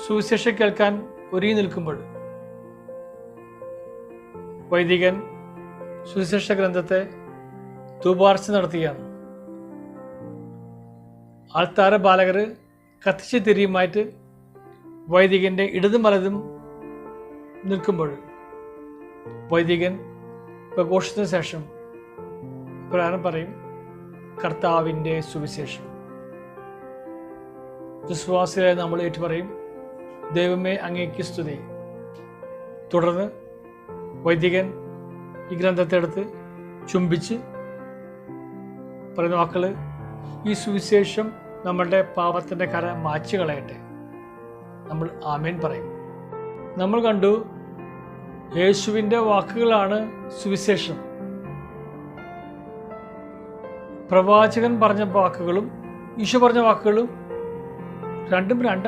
സുവിശേഷം കേൾക്കാൻ ഒരുങ്ങി നിൽക്കുമ്പോൾ വൈദികൻ സുവിശേഷ ഗ്രന്ഥത്തെ ധൂപാർച്ച നടത്തുകയാണ്. ആൾത്താര ബാലകർ കത്തിച്ച് തിരിയുമായിട്ട് വൈദികൻ്റെ ഇടതും വലതും നിൽക്കുമ്പോൾ വൈദികൻ പ്രഘോഷത്തിന് ശേഷം പ്രകാരം പറയും, കർത്താവിൻ്റെ സുവിശേഷം. വിശ്വാസികളെ നമ്മൾ ഏറ്റുപറയും, ദൈവമേ അങ്ങേക്ക് സ്തുതി. തുടർന്ന് വൈദികൻ ഈ ഗ്രന്ഥത്തെ എടുത്ത് ചുംബിച്ച് പറയുന്ന വാക്കുകൾ, ഈ സുവിശേഷം നമ്മളുടെ പാപത്തിൻ്റെ കര മായ്ച്ചു കളയട്ടെ. നമ്മൾ ആമേൻ പറയും. നമ്മൾ കണ്ടു, യേശുവിൻ്റെ വാക്കുകളാണ് സുവിശേഷം. പ്രവാചകൻ പറഞ്ഞ വാക്കുകളും ഈശോ പറഞ്ഞ വാക്കുകളും രണ്ടും രണ്ട്